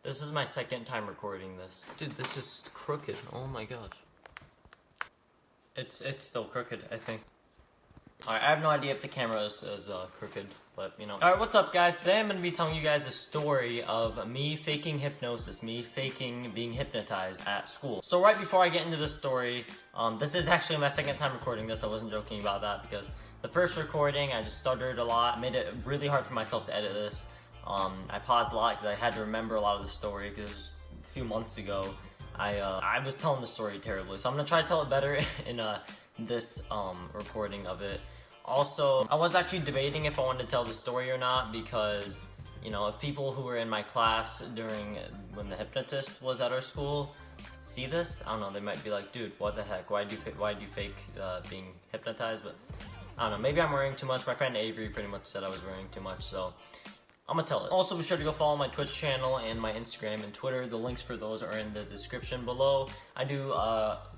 This is my second time recording this. Dude, this is crooked. Oh my gosh. It's still crooked, I think. Alright, I have no idea if the camera is crooked, but you know. Alright, what's up guys? Today I'm going to be telling you guys a story of me faking hypnosis, me faking being hypnotized at school. So right before I get into this story, this is actually my second time recording this. I wasn't joking about that because the first recording I just stuttered a lot. I made it really hard for myself to edit this. I paused a lot because I had to remember a lot of the story because a few months ago I was telling the story terribly. So I'm going to try to tell it better in this recording of it. Also, I was actually debating if I wanted to tell the story or not because, you know, if people who were in my class when the hypnotist was at our school see this, I don't know, they might be like, dude, what the heck, why do you fake being hypnotized? But I don't know, maybe I'm worrying too much. My friend Avery pretty much said I was worrying too much, so I'm gonna tell it. Also, be sure to go follow my Twitch channel and my Instagram and Twitter. The links for those are in the description below. I do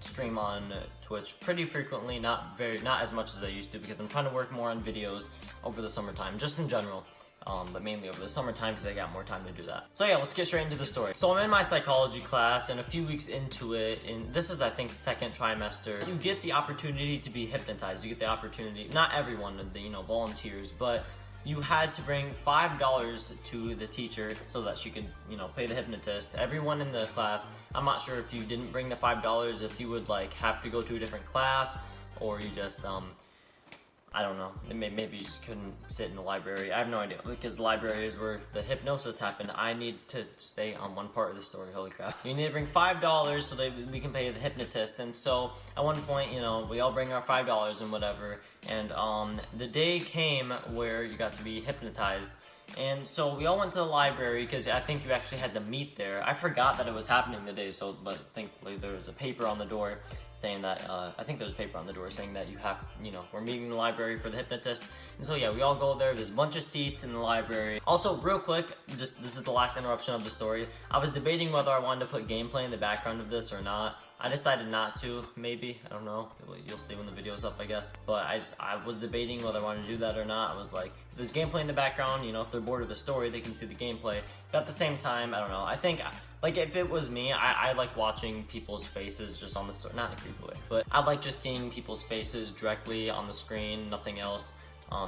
stream on Twitch pretty frequently, not as much as I used to because I'm trying to work more on videos over the summertime, just in general. But mainly over the summertime because I got more time to do that. So yeah, let's get straight into the story. So I'm in my psychology class and a few weeks into it, and this is I think second trimester, you get the opportunity to be hypnotized. You get the opportunity, not everyone, you know, volunteers, but you had to bring $5 to the teacher so that she could, you know, pay the hypnotist. Everyone in the class, I'm not sure if you didn't bring the $5, if you would like have to go to a different class, or you just, I don't know, maybe you just couldn't sit in the library. I have no idea, because the library is where the hypnosis happened. I need to stay on one part of the story, holy crap. You need to bring $5 so that we can pay the hypnotist, and so at one point, you know, we all bring our $5 and whatever, and the day came where you got to be hypnotized. And so we all went to the library because I think you actually had to meet there. I forgot that it was happening the day, but thankfully there was a paper on the door saying that, I think there was a paper on the door saying that you have, you know, we're meeting in the library for the hypnotist. And so yeah, we all go there. There's a bunch of seats in the library. Also, real quick, this is the last interruption of the story. I was debating whether I wanted to put gameplay in the background of this or not. I decided not to, maybe, I don't know, you'll see when the video's up, I guess. But I was debating whether I wanted to do that or not. I was like, if there's gameplay in the background, you know, if they're bored of the story, they can see the gameplay. But at the same time, I don't know, I think, like, if it was me, I like watching people's faces just on the story, not in a creepy way, but I like just seeing people's faces directly on the screen, nothing else.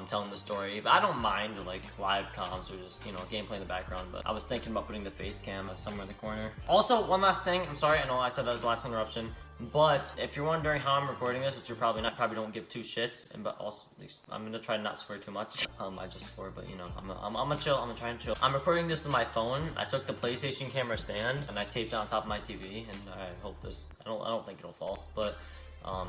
Telling the story, but I don't mind like live comms or just, you know, gameplay in the background, but I was thinking about putting the face cam somewhere in the corner. Also, one last thing, I'm sorry, I know I said that was the last interruption, but if you're wondering how I'm recording this, which you're probably not, probably don't give two shits, but also, at least, I'm gonna try to not swear too much. I just swore, but you know, I'm gonna chill, I'm gonna try and chill. I'm recording this with my phone. I took the PlayStation camera stand and I taped it on top of my TV, and I hope this, I don't think it'll fall, but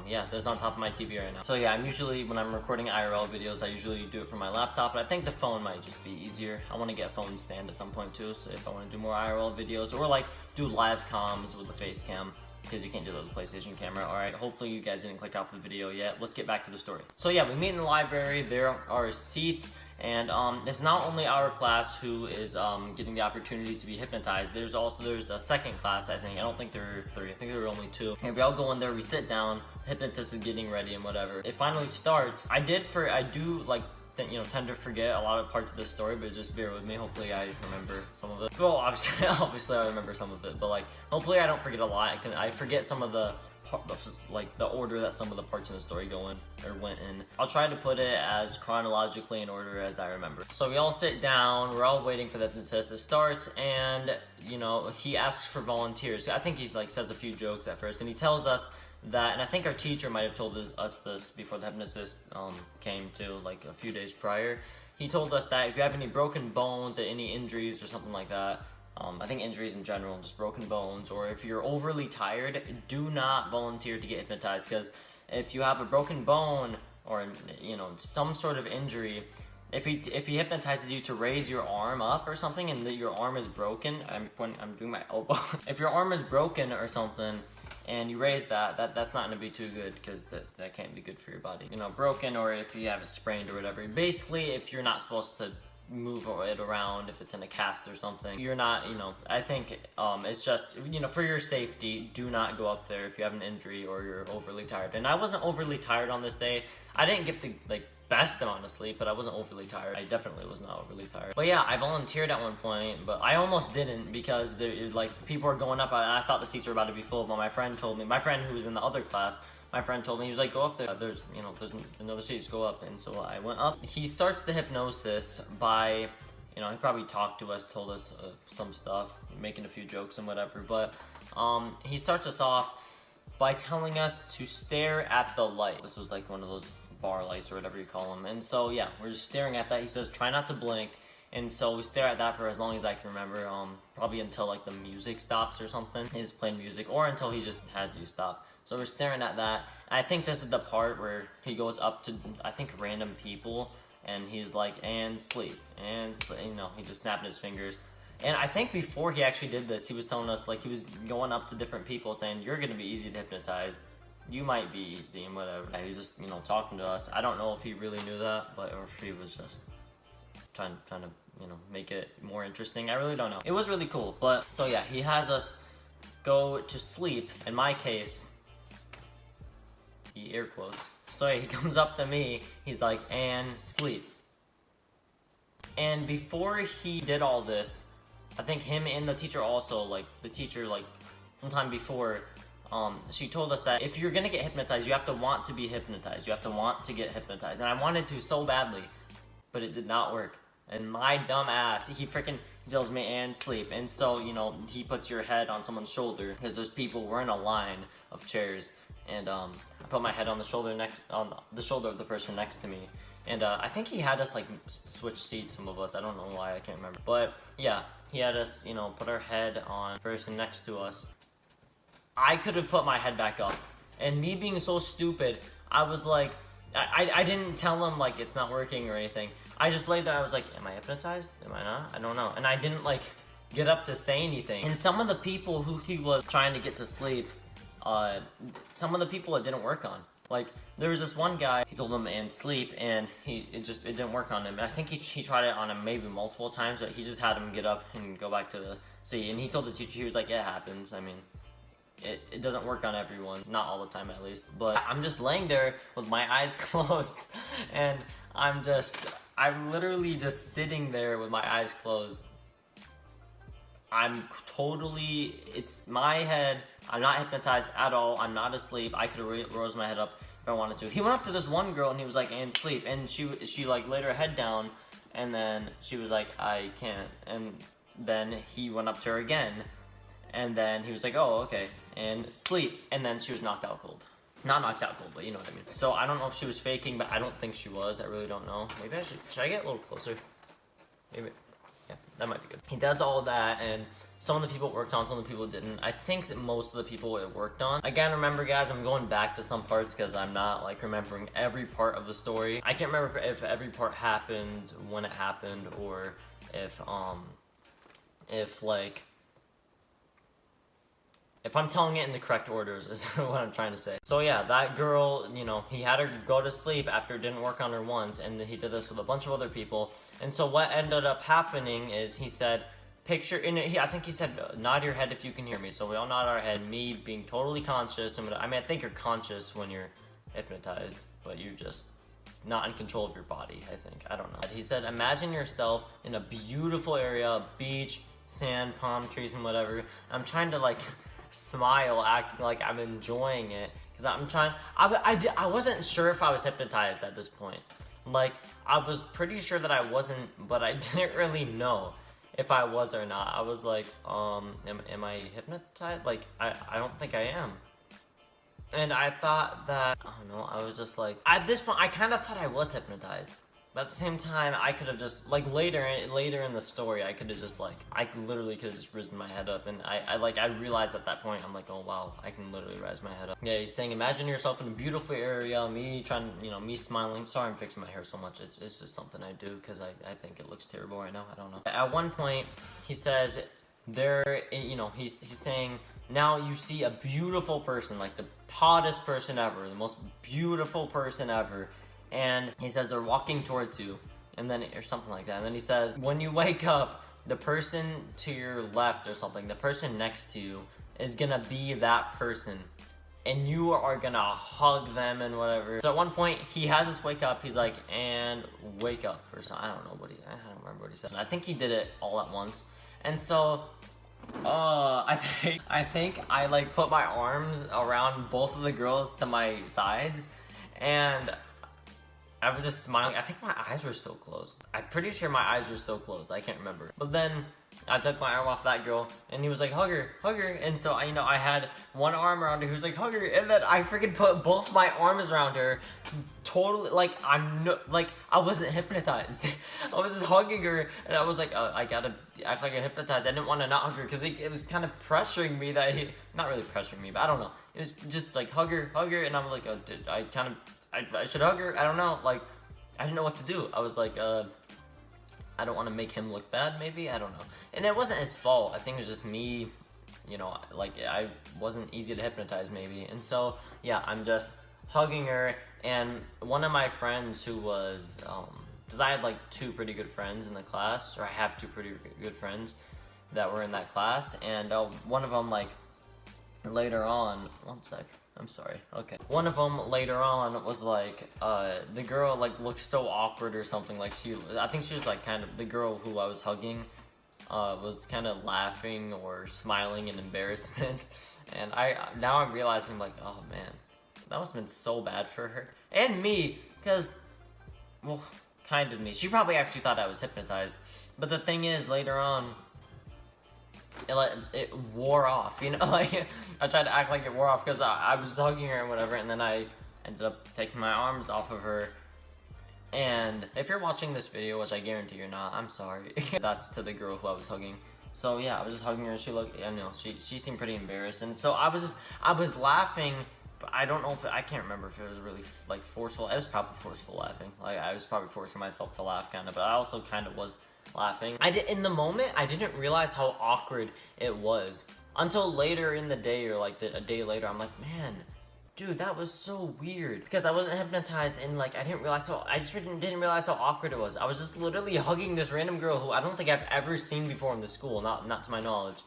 yeah, that's on top of my TV right now. So yeah, I'm usually, when I'm recording IRL videos, I usually do it from my laptop, but I think the phone might just be easier. I want to get a phone stand at some point too, so if I want to do more IRL videos, or like do live comms with the face cam, because you can't do that with the PlayStation camera. Alright, hopefully you guys didn't click off the video yet. Let's get back to the story. So yeah, we meet in the library, there are seats, and it's not only our class who is getting the opportunity to be hypnotized. There's a second class, I think. I don't think there were 3, I think there were only 2. And we all go in there, we sit down, hypnotist is getting ready and whatever. It finally starts. I do like, you know, tend to forget a lot of parts of this story, but just bear with me. Hopefully I remember some of it. Well, obviously I remember some of it, but like, hopefully I don't forget a lot. I forget some of the like the order that some of the parts in the story went in. I'll try to put it as chronologically in order as I remember. So we all sit down, we're all waiting for the hypnotist to start, and you know, he asks for volunteers. I think he like says a few jokes at first, and he tells us that, and I think our teacher might have told us this before the hypnotist came to, like a few days prior. He told us that if you have any broken bones, any injuries or something like that, I think injuries in general, just broken bones, or if you're overly tired, do not volunteer to get hypnotized, because if you have a broken bone or, you know, some sort of injury, if he hypnotizes you to raise your arm up or something and your arm is broken, I'm doing my elbow. If your arm is broken or something and you raise that's not gonna be too good, because that can't be good for your body. You know, broken, or if you have it sprained or whatever. Basically, if you're not supposed to move it around if it's in a cast or something. You're not, you know, I think it's just, you know, for your safety, do not go up there if you have an injury or you're overly tired. And I wasn't overly tired on this day. I didn't get the, like, best amount of sleep, but I wasn't overly tired. I definitely was not overly tired. But yeah, I volunteered at one point, but I almost didn't because there, like, people were going up and I thought the seats were about to be full, but my friend told me, my friend who was in the other class, my friend told me, he was like, go up there, there's, you know, there's another seats, go up. And so I went up. He starts the hypnosis by, you know, he probably talked to us, told us some stuff, making a few jokes and whatever, but he starts us off by telling us to stare at the light. This was like one of those bar lights or whatever you call them. And so yeah, we're just staring at that. He says, try not to blink. And so we stare at that for as long as I can remember, probably until like the music stops or something. He's playing music, or until he just has you stop. So we're staring at that. I think this is the part where he goes up to, I think, random people, and he's like, and sleep, you know, he just snapped his fingers. And I think before he actually did this, he was telling us, like, he was going up to different people saying, you're gonna be easy to hypnotize. You might be easy and whatever. And he was just, you know, talking to us. I don't know if he really knew that, but or if he was just trying to, you know, make it more interesting. I really don't know. It was really cool. But so yeah, he has us go to sleep. In my case, he air quotes. So yeah, he comes up to me. He's like, and sleep. And before he did all this, I think him and the teacher also, like the teacher, like sometime before, she told us that if you're gonna get hypnotized, you have to want to be hypnotized. You have to want to get hypnotized. And I wanted to so badly, but it did not work. And my dumb ass, he tells me, and sleep. And so, you know, he puts your head on someone's shoulder, because those people were in a line of chairs. And I put my head on the shoulder of the person next to me. And I think he had us like switch seats, some of us. I don't know why, I can't remember. But yeah, he had us, you know, put our head on the person next to us. I could have put my head back up. And me being so stupid, I was like, I didn't tell him like it's not working or anything. I just laid there, I was like, am I hypnotized? Am I not? I don't know. And I didn't like get up to say anything. And some of the people who he was trying to get to sleep, some of the people it didn't work on. Like, there was this one guy, he told him and sleep, and it didn't work on him. I think he tried it on him maybe multiple times, but he just had him get up and go back to the seat. And he told the teacher, he was like, yeah, it happens. I mean, it doesn't work on everyone, not all the time at least. But I'm just laying there with my eyes closed, and I'm literally just sitting there with my eyes closed. It's my head. I'm not hypnotized at all. I'm not asleep. I could have rose my head up if I wanted to. He went up to this one girl and he was like, and sleep. And she like laid her head down, and then she was like, I can't. And then he went up to her again, and then he was like, oh, okay, and sleep. And then she was knocked out cold. Not knocked out cold, but you know what I mean. So I don't know if she was faking, but I don't think she was. I really don't know. Maybe should I get a little closer? Maybe. Yeah, that might be good. He does all that, and some of the people it worked on, some of the people didn't. I think that most of the people it worked on. Again, remember guys, I'm going back to some parts because I'm not like remembering every part of the story. I can't remember if every part happened when it happened, or if I'm telling it in the correct orders is what I'm trying to say. So yeah, that girl, you know, he had her go to sleep after it didn't work on her once, and he did this with a bunch of other people. And so what ended up happening is he said, picture, I think he said, nod your head if you can hear me. So we all nod our head, me being totally conscious. I mean, I think you're conscious when you're hypnotized, but you're just not in control of your body, I think. I don't know. He said, imagine yourself in a beautiful area, beach, sand, palm trees, and whatever. I'm trying to like smile, acting like I'm enjoying it, because I wasn't sure if I was hypnotized at this point. Like, I was pretty sure that I wasn't, but I didn't really know if I was or not. I was like, am I hypnotized? Like, I don't think I am. And I thought that, I don't know, I was just like, at this point, I kind of thought I was hypnotized. But at the same time, I could have just, like, later in the story, I could have just, like, I literally could have just risen my head up, and I realized at that point, I'm like, oh, wow, I can literally rise my head up. Yeah, he's saying, imagine yourself in a beautiful area, me trying, you know, me smiling. Sorry I'm fixing my hair so much, it's just something I do, because I think it looks terrible right now, I don't know. At one point, he says, you know, he's saying, now you see a beautiful person, like the hottest person ever, the most beautiful person ever. And he says they're walking towards you, and then, or something like that. And then he says, when you wake up, the person to your left or something, the person next to you is gonna be that person, and you are gonna hug them and whatever. So at one point, he has us wake up. He's like, and wake up or something. I don't remember what he said. I think he did it all at once. And so, I think I like put my arms around both of the girls to my sides, and I was just smiling. I think my eyes were still closed. I'm pretty sure my eyes were still closed. I can't remember. But then I took my arm off that girl, and he was like, hug her, hug her. And so I had one arm around her. He was like, hug her, and then I freaking put both my arms around her. Totally, like I wasn't hypnotized. I was just hugging her, and I was like, I gotta act like I'm hypnotized. I didn't want to not hug her because it was kind of pressuring me that not really pressuring me, but I don't know. It was just like hug her, and I'm like, oh, dude, I should hug her. I don't know. Like, I didn't know what to do. I was like, I don't want to make him look bad, maybe? I don't know. And it wasn't his fault. I think it was just me, you know, like, I wasn't easy to hypnotize, maybe. And so, yeah, I'm just hugging her. And one of my friends who was, because I had, like, two pretty good friends in the class, or I have two pretty good friends that were in that class. And one of them, like, later on, one sec. I'm sorry. Okay. One of them later on was like, the girl like looked so awkward or something. Like I think she was like kind of, the girl who I was hugging, was kind of laughing or smiling in embarrassment. And now I'm realizing like, oh man, that must have been so bad for her. And me, because, well, kind of me. She probably actually thought I was hypnotized. But the thing is, later on, it wore off, you know, like, I tried to act like it wore off because I was hugging her and whatever, and then I ended up taking my arms off of her. And if you're watching this video, which I guarantee you're not, I'm sorry. That's to the girl who I was hugging. So yeah, I was just hugging her, and she looked, I know, she seemed pretty embarrassed, and so I was laughing, but I don't know if I can't remember if it was really like forceful. It was probably forceful laughing. Like, I was probably forcing myself to laugh kind of, but I also kind of was laughing. In the moment, I didn't realize how awkward it was until later in the day, or like a day later. I'm like, man, dude, that was so weird, because I wasn't hypnotized, and like I didn't realize didn't realize how awkward it was. I was just literally hugging this random girl who I don't think I've ever seen before in the school, not to my knowledge.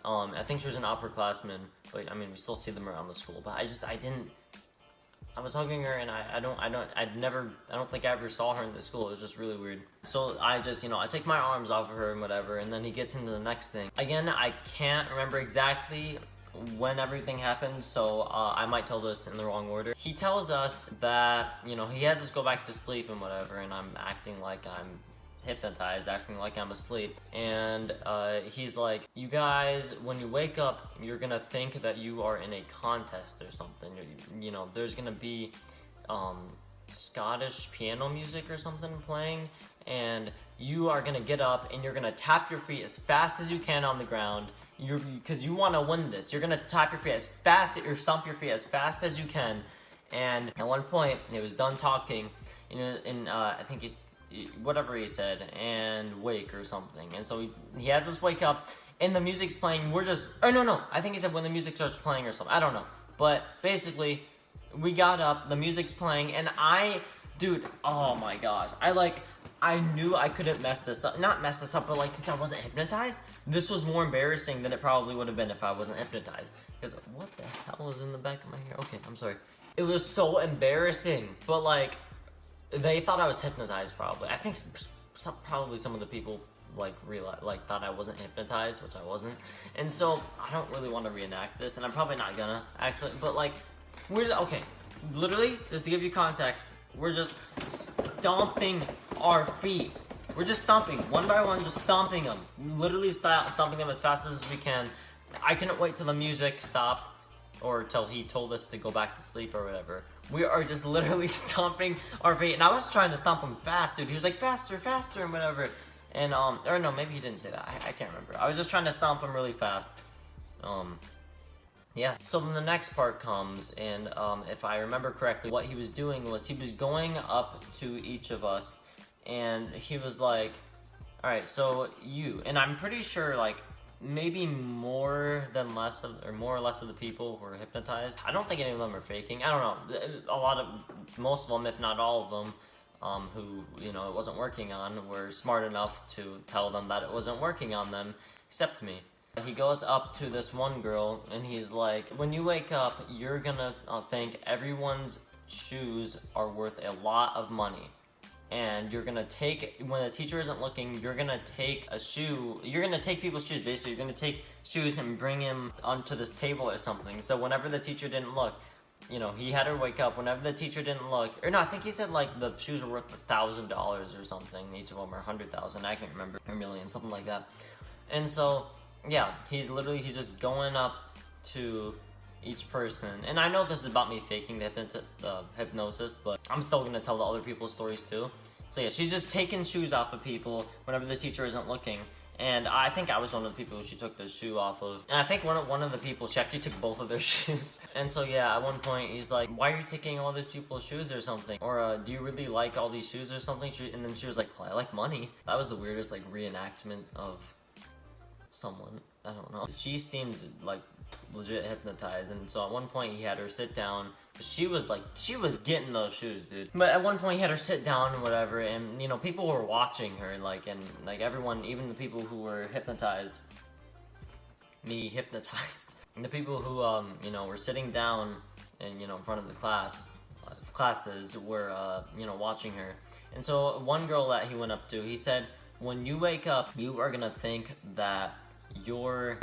I think she was an upperclassman, but I mean, we still see them around the school, but I was hugging her, and I don't think I ever saw her in the school. It was just really weird. So I just, you know, I take my arms off of her and whatever, and then he gets into the next thing. Again, I can't remember exactly when everything happened, so I might tell this in the wrong order. He tells us that, you know, he has us go back to sleep and whatever, and I'm acting like I'm hypnotized, acting like I'm asleep, and he's like, you guys, when you wake up, you're gonna think that you are in a contest or something. You know, there's gonna be Scottish piano music or something playing, and you are gonna get up and you're gonna tap your feet as fast as you can on the ground, because you want to win this. You're gonna tap your feet as fast, or stomp your feet as fast as you can. And at one point, he was done talking, you know, and I think whatever he said, and wake or something. And so he has us wake up, and the music's playing. We're just, oh no, I think he said when the music starts playing or something. I don't know. But basically, we got up, the music's playing, and dude, oh my gosh. I knew I couldn't mess this up. Not mess this up, but like, since I wasn't hypnotized, this was more embarrassing than it probably would have been if I wasn't hypnotized. Because what the hell is in the back of my hair? Okay, I'm sorry. It was so embarrassing, but like, they thought I was hypnotized probably. I think probably some of the people thought I wasn't hypnotized, which I wasn't. And so I don't really want to reenact this, and I'm probably not gonna actually, but like, okay, literally, just to give you context, we're just stomping our feet. We're just stomping, one by one, just stomping them. Literally stomping them as fast as we can. I couldn't wait till the music stopped, or till he told us to go back to sleep or whatever. We are just literally stomping our feet, and I was trying to stomp him fast, dude. He was like, faster, and whatever. And, or no, maybe he didn't say that. I can't remember. I was just trying to stomp him really fast. Yeah. So then the next part comes, and, if I remember correctly, what he was doing was he was going up to each of us, and he was like, alright, so you, and I'm pretty sure, like, maybe more or less of the people were hypnotized. I don't think any of them are faking. I don't know. Most of them, if not all of them, who, you know, it wasn't working on, were smart enough to tell them that it wasn't working on them, except me. He goes up to this one girl and he's like, when you wake up, you're gonna think everyone's shoes are worth a lot of money. And you're gonna take, when the teacher isn't looking, you're gonna take a shoe, you're gonna take people's shoes, basically. You're gonna take shoes and bring them onto this table or something. So whenever the teacher didn't look, you know, he had her wake up whenever the teacher didn't look. Or no, I think he said like the shoes were worth $1,000 or something. Each of them are 100,000. I can't remember, or a million, something like that. And so, yeah, he's just going up to each person. And I know this is about me faking the hypnosis, but I'm still gonna tell the other people's stories too. So yeah, she's just taking shoes off of people whenever the teacher isn't looking. And I think I was one of the people who she took the shoe off of. And I think one of the people, she actually took both of their shoes. And so yeah, at one point he's like, why are you taking all these people's shoes or something? Or do you really like all these shoes or something? And then she was like, well, I like money. That was the weirdest like reenactment of someone. I don't know. She seemed like legit hypnotized, and so at one point he had her sit down. She was getting those shoes, dude. But at one point he had her sit down and whatever, and you know, people were watching her, and like everyone, even the people who were hypnotized, me hypnotized, and the people who you know, were sitting down and, you know, in front of the classes were you know, watching her. And so one girl that he went up to, he said, when you wake up, you are gonna think that you're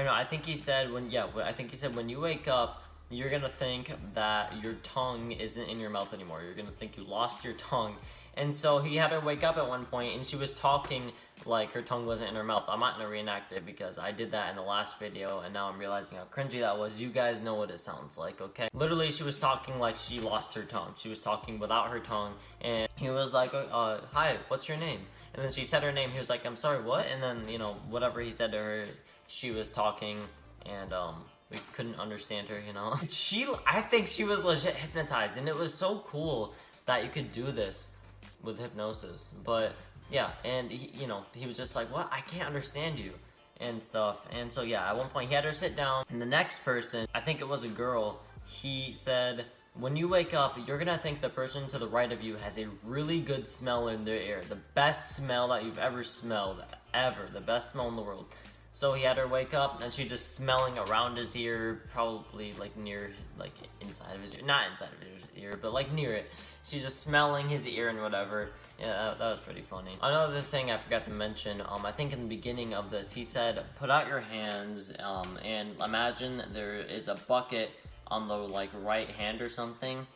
I think he said when you wake up, you're gonna think that your tongue isn't in your mouth anymore. You're gonna think you lost your tongue. And so he had her wake up at one point, and she was talking like her tongue wasn't in her mouth. I'm not gonna reenact it because I did that in the last video, and now I'm realizing how cringy that was. You guys know what it sounds like, okay? Literally, she was talking like she lost her tongue. She was talking without her tongue, and he was like, hi, what's your name? And then she said her name. He was like, I'm sorry, what? And then, you know, whatever he said to her, she was talking, and we couldn't understand her, you know? I think she was legit hypnotized, and it was so cool that you could do this with hypnosis. But yeah, and he, you know, he was just like, what? I can't understand you and stuff. And so yeah, at one point he had her sit down, and the next person, I think it was a girl, he said, when you wake up, you're gonna think the person to the right of you has a really good smell in their ear. The best smell that you've ever smelled, ever. The best smell in the world. So he had her wake up, and she's just smelling around his ear, probably like near, like inside of his ear. Not inside of his ear, but like near it. She's just smelling his ear and whatever. Yeah, that was pretty funny. Another thing I forgot to mention, I think in the beginning of this, he said, put out your hands, and imagine there is a bucket on the like right hand or something,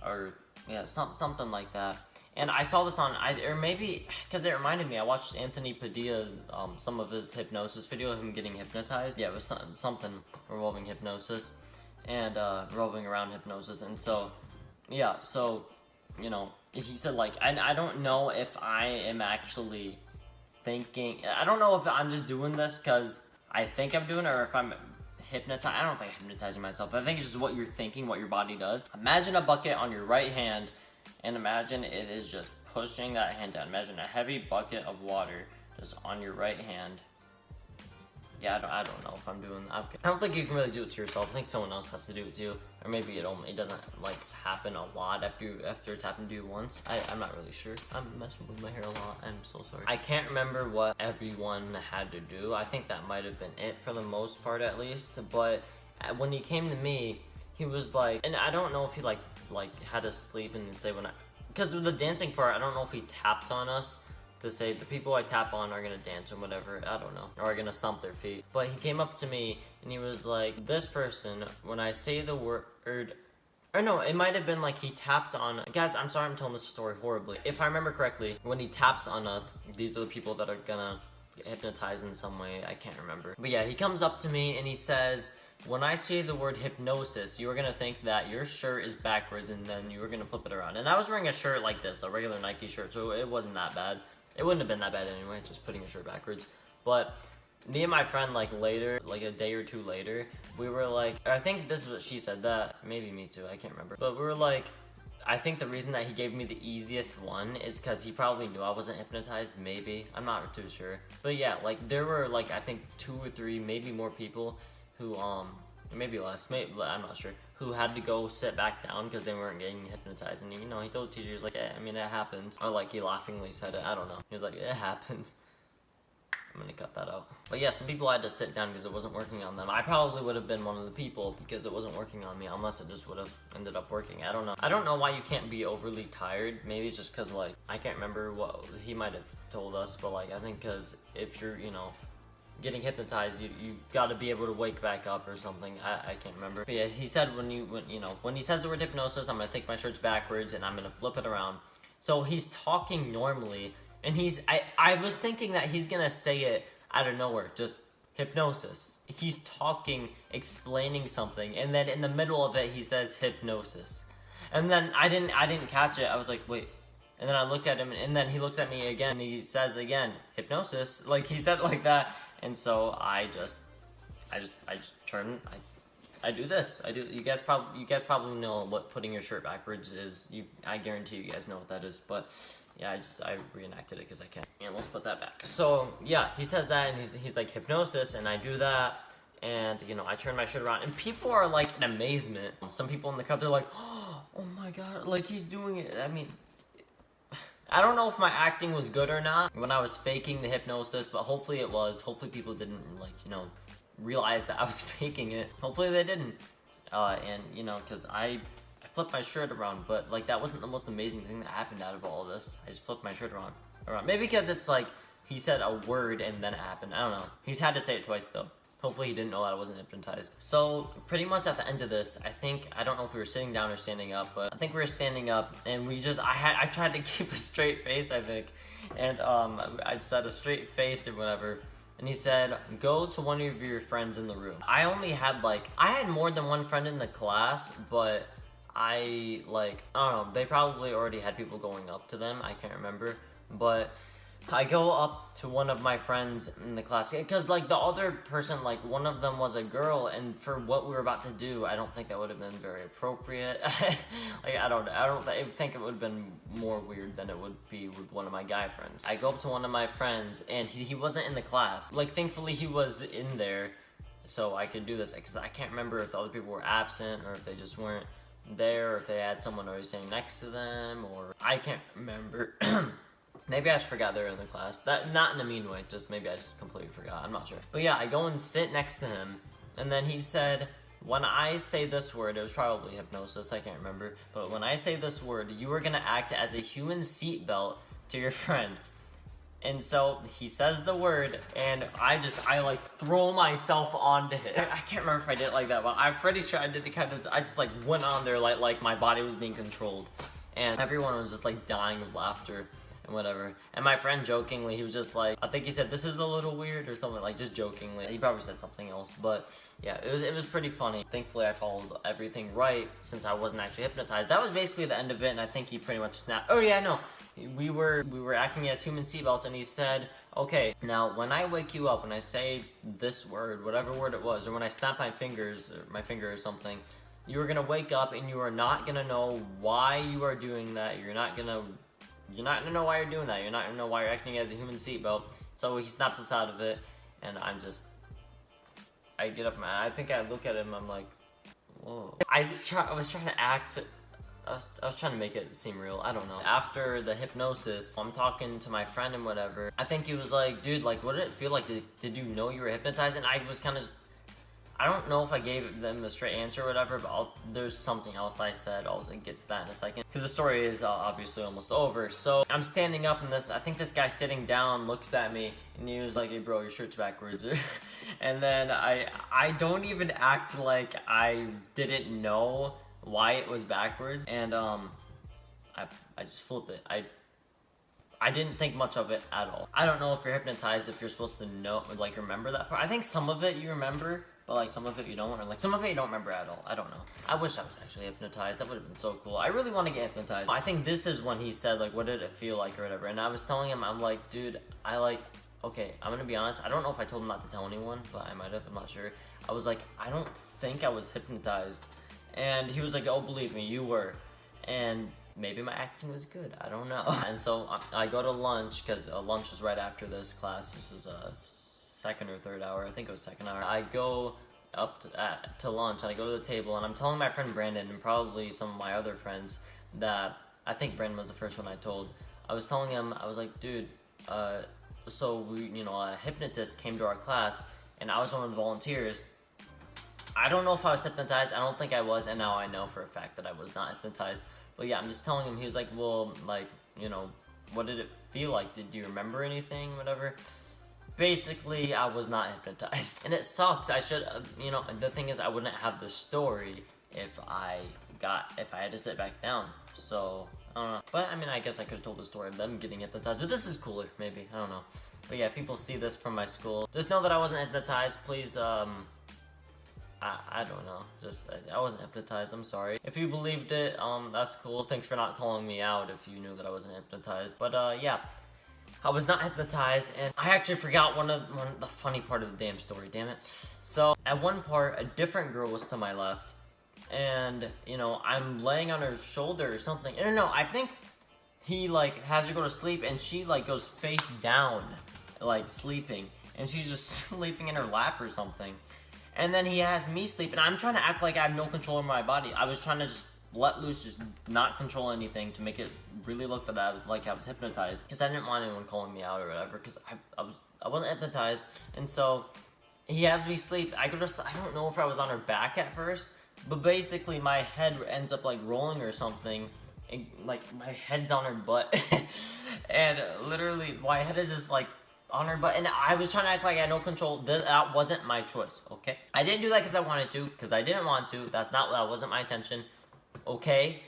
or yeah, something like that. And I saw this on, or maybe, because it reminded me, I watched Anthony Padilla's, some of his hypnosis video of him getting hypnotized. Yeah, it was something revolving hypnosis, and revolving around hypnosis. And so, yeah, so, you know, he said, like, I don't know if I am actually thinking, I don't know if I'm just doing this because I think I'm doing it, or if I'm hypnotized. I don't think I'm hypnotizing myself. I think it's just what you're thinking, what your body does. Imagine a bucket on your right hand, and imagine it is just pushing that hand down. Imagine a heavy bucket of water just on your right hand. Yeah, I don't know if I'm doing that. I don't think you can really do it to yourself. I think someone else has to do it to you. Or maybe it doesn't like happen a lot after it's happened to you once. I'm not really sure. I'm messing with my hair a lot. I'm so sorry. I can't remember what everyone had to do. I think that might have been it for the most part, at least. But when he came to me, he was like, and I don't know if he like had us sleep and say because with the dancing part, I don't know if he tapped on us to say the people I tap on are gonna dance or whatever, I don't know, or are gonna stomp their feet. But he came up to me and he was like, this person, when I say the word, or no, it might have been like he tapped on, guys, I'm sorry I'm telling this story horribly. If I remember correctly, when he taps on us, these are the people that are gonna get hypnotized in some way, I can't remember. But yeah, he comes up to me and he says, when I say the word hypnosis, you're gonna think that your shirt is backwards and then you're gonna flip it around. And I was wearing a shirt like this, a regular Nike shirt, so it wasn't that bad. It wouldn't have been that bad anyway, just putting a shirt backwards. But me and my friend, like later, like a day or two later, we were like, I think this is what she said, that, maybe me too, I can't remember. But we were like, I think the reason that he gave me the easiest one is because he probably knew I wasn't hypnotized, maybe. I'm not too sure. But yeah, like there were like, I think 2 or 3, maybe more people who maybe less, maybe, I'm not sure, who had to go sit back down because they weren't getting hypnotized. And, you know, he told the teacher, he was like, I mean, it happens. Or, like, he laughingly said it, I don't know. He was like, it happens. I'm gonna cut that out. But yeah, some people had to sit down because it wasn't working on them. I probably would have been one of the people because it wasn't working on me, unless it just would have ended up working. I don't know. I don't know why you can't be overly tired. Maybe it's just because, like, I can't remember what he might have told us, but, like, I think because if you're, you know, getting hypnotized, you got to be able to wake back up or something. I can't remember. But yeah, he said when he says the word hypnosis, I'm gonna take my shirts backwards and I'm gonna flip it around. So he's talking normally, and I was thinking that he's gonna say it out of nowhere, just hypnosis. He's talking, explaining something, and then in the middle of it he says hypnosis. And then I didn't catch it. I was like, wait. And then I looked at him, and then he looks at me again, and he says again, hypnosis. Like, he said it like that. And so I just turn, I do this. You guys probably know what putting your shirt backwards is. I guarantee you guys know what that is. But yeah, I reenacted it because I can. And let's put that back. So yeah, he says that, and he's like hypnosis, and I do that, and you know, I turn my shirt around, and people are like in amazement. Some people in the crowd, they're like, oh my god, like he's doing it. I mean, I don't know if my acting was good or not when I was faking the hypnosis, but hopefully it was. Hopefully people didn't, like, you know, realize that I was faking it. Hopefully they didn't. And, you know, because I flipped my shirt around, but, like, that wasn't the most amazing thing that happened out of all of this. I just flipped my shirt around. Maybe because it's, like, he said a word and then it happened. I don't know. He's had to say it twice, though. Hopefully he didn't know that I wasn't hypnotized. So, pretty much at the end of this, I don't know if we were sitting down or standing up, but I think we were standing up, and I tried to keep a straight face, I think. And, I just had a straight face or whatever. And he said, go to one of your friends in the room. I had more than one friend in the class, but I don't know, they probably already had people going up to them, I can't remember. But I go up to one of my friends in the class, because, like, the other person, like, one of them was a girl, and for what we were about to do, I don't think that would have been very appropriate. Like, I think it would have been more weird than it would be with one of my guy friends. I go up to one of my friends, and he wasn't in the class. Like, thankfully, he was in there, so I could do this, because I can't remember if the other people were absent, or if they just weren't there, or if they had someone already sitting next to them, or I can't remember. Maybe I just forgot they were in the class. Not in a mean way, just maybe I just completely forgot. I'm not sure. But yeah, I go and sit next to him, and then he said, when I say this word, it was probably hypnosis, I can't remember, but when I say this word, you are gonna act as a human seatbelt to your friend. And so he says the word, and I like throw myself onto him. I can't remember if I did it like that, but I'm pretty sure I did it kind of. I just like went on there like my body was being controlled, and everyone was just like dying of laughter. Whatever. And my friend jokingly, he was just like, I think he said, this is a little weird or something, like just jokingly. He probably said something else, but yeah, it was pretty funny. Thankfully I followed everything right since I wasn't actually hypnotized. That was basically the end of it, and I think he pretty much snapped. Oh yeah, no, we were acting as human seatbelts, and he said, okay, now when I wake you up and I say this word, whatever word it was, or when I snap my finger or something, you are gonna wake up and you are not gonna know why you are doing that. You're not gonna know why you're doing that. You're not gonna know why you're acting as a human seatbelt. So he snaps us out of it, and I get up, man. I think I look at him, I'm like, whoa. I was trying to act, I was trying to make it seem real. I don't know. After the hypnosis, I'm talking to my friend and whatever. I think he was like, dude, like, what did it feel like? Did you know you were hypnotized? And I was kind of just, I don't know if I gave them a straight answer or whatever, but there's something else I said. I'll get to that in a second, because the story is obviously almost over. So I'm standing up, and I think this guy sitting down looks at me, and he was like, hey bro, your shirt's backwards. And then I don't even act like I didn't know why it was backwards, and I just flip it. I didn't think much of it at all. I don't know if you're hypnotized, if you're supposed to know, like, remember that part. I think some of it you remember, but like some of it you don't, or like some of it you don't remember at all. I don't know. I wish I was actually hypnotized. That would have been so cool. I really want to get hypnotized. I think this is when he said, like, what did it feel like or whatever. And I was telling him, I'm like, dude, okay, I'm gonna be honest. I don't know if I told him not to tell anyone, but I might have. I'm not sure. I was like, I don't think I was hypnotized. And he was like, oh, believe me, you were. And maybe my acting was good. I don't know. And so I go to lunch, because lunch was right after this class. This was a second or third hour. I think it was second hour. I go to lunch, and I go to the table, and I'm telling my friend Brandon and probably some of my other friends that I think Brandon was the first one I told. I was telling him, I was like, dude, so we, a hypnotist came to our class, and I was one of the volunteers. I don't know if I was hypnotized. I don't think I was, and now I know for a fact that I was not hypnotized. But yeah, I'm just telling him. He was like, well, like, what did it feel like? Did you remember anything, whatever? Basically, I was not hypnotized. And it sucks. I should, the thing is, I wouldn't have this story if I had to sit back down. So, I don't know. But, I mean, I guess I could have told the story of them getting hypnotized. But this is cooler, maybe. I don't know. But yeah, if people see this from my school, just know that I wasn't hypnotized. Please, I don't know. I wasn't hypnotized. I'm sorry. If you believed it, that's cool. Thanks for not calling me out if you knew that I wasn't hypnotized. But, yeah. I was not hypnotized, and I actually forgot one of the funny part of the damn story, damn it. So, at one part, a different girl was to my left, and, I'm laying on her shoulder or something. I don't know, I think he, like, has her go to sleep, and she, like, goes face down, like, sleeping, and she's just sleeping in her lap or something. And then he has me sleep, and I'm trying to act like I have no control over my body. I was trying to just let loose, just not control anything to make it really look that I was hypnotized, because I didn't want anyone calling me out or whatever, because I wasn't hypnotized. And so he has me sleep. I don't know if I was on her back at first, but basically my head ends up like rolling or something, and like my head's on her butt, and literally my head is just like on her butt, and I was trying to act like I had no control. That wasn't my choice, okay? I didn't do that because I wanted to, because I didn't want to. That wasn't my intention. Okay,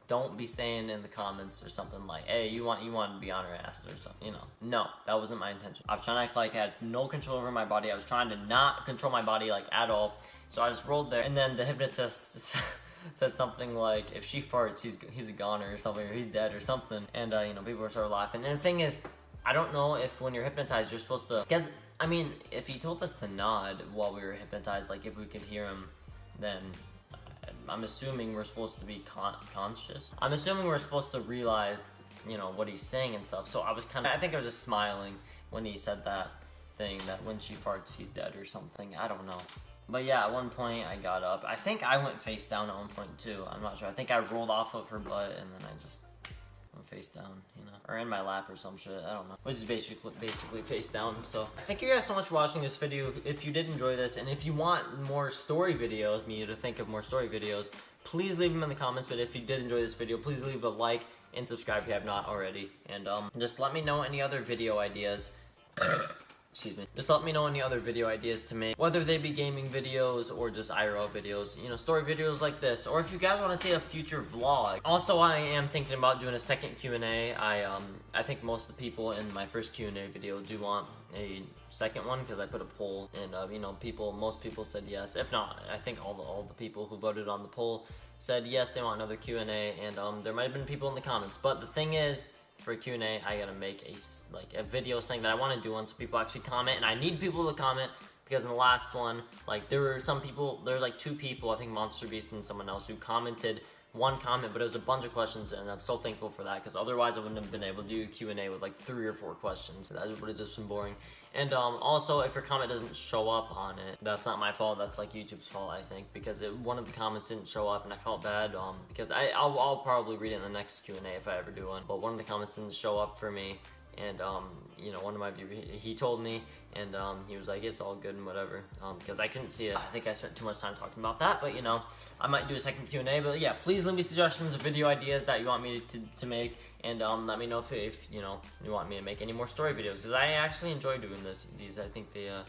don't be saying in the comments or something like, hey, you want to be on her ass or something, No, that wasn't my intention. I was trying to act like I had no control over my body. I was trying to not control my body, like, at all. So I just rolled there, and then the hypnotist said something like, if she farts, he's a goner or something, or he's dead or something. And, people were sort of laughing. And the thing is, I don't know if when you're hypnotized, you're supposed to, because, I mean, if he told us to nod while we were hypnotized, like, if we could hear him, then I'm assuming we're supposed to be conscious. I'm assuming we're supposed to realize, what he's saying and stuff. So I think I was just smiling when he said that thing, that when she farts, he's dead or something. I don't know. But yeah, at one point I got up. I think I went face down at one point too. I'm not sure. I think I rolled off of her butt, and then I just went face down, or in my lap or some shit. I don't know. Which is basically face down. So thank you guys so much for watching this video. If you did enjoy this, and if you want more story videos, me to think of more story videos, please leave them in the comments. But if you did enjoy this video, please leave a like and subscribe if you have not already. And just let me know any other video ideas. Excuse me. Just let me know any other video ideas to make, whether they be gaming videos or just IRL videos, story videos like this, or if you guys want to see a future vlog. Also, I am thinking about doing a second Q&A. I think most of the people in my first Q&A video do want a second one, because I put a poll, and most people said yes. If not, I think all the people who voted on the poll said yes, they want another Q&A, and there might have been people in the comments. But the thing is, for Q&A, I gotta make a video saying that I want to do one, so people actually comment, and I need people to comment, because in the last one, there were two people, I think Monster Beast and someone else, who commented one comment, but it was a bunch of questions, and I'm so thankful for that, because otherwise I wouldn't have been able to do Q&A with 3 or 4 questions. That would have just been boring. And also, if your comment doesn't show up on it, that's not my fault, that's YouTube's fault, I think, because one of the comments didn't show up, and I felt bad, because I'll probably read it in the next Q&A if I ever do one, but one of the comments didn't show up for me, and one of my viewers, he told me, and he was like, it's all good and whatever, because I couldn't see it. I think I spent too much time talking about that, but I might do a second Q&A. But yeah, please leave me suggestions of video ideas that you want me to make, and let me know if you want me to make any more story videos, because I actually enjoy doing these. I think they are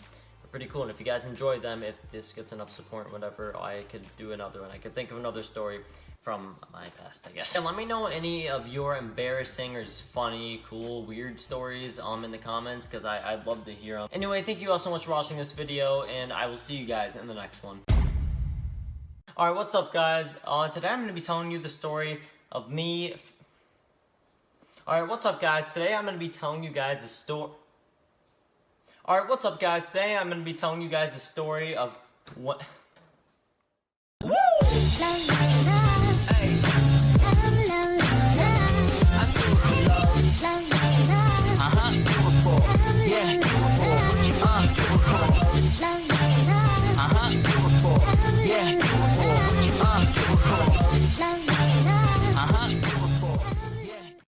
pretty cool, and if you guys enjoy them, if this gets enough support or whatever, I could do another one. I could think of another story from my past, I guess. And let me know any of your embarrassing or just funny, cool, weird stories in the comments, because I'd love to hear them. Anyway, thank you all so much for watching this video, and I will see you guys in the next one. Alright, what's up, guys? Today I'm going to be telling you the story of me... Alright, what's up, guys? Today I'm going to be telling you guys a story... Alright, what's up, guys? Today I'm going to be telling you guys a story of what... Woo!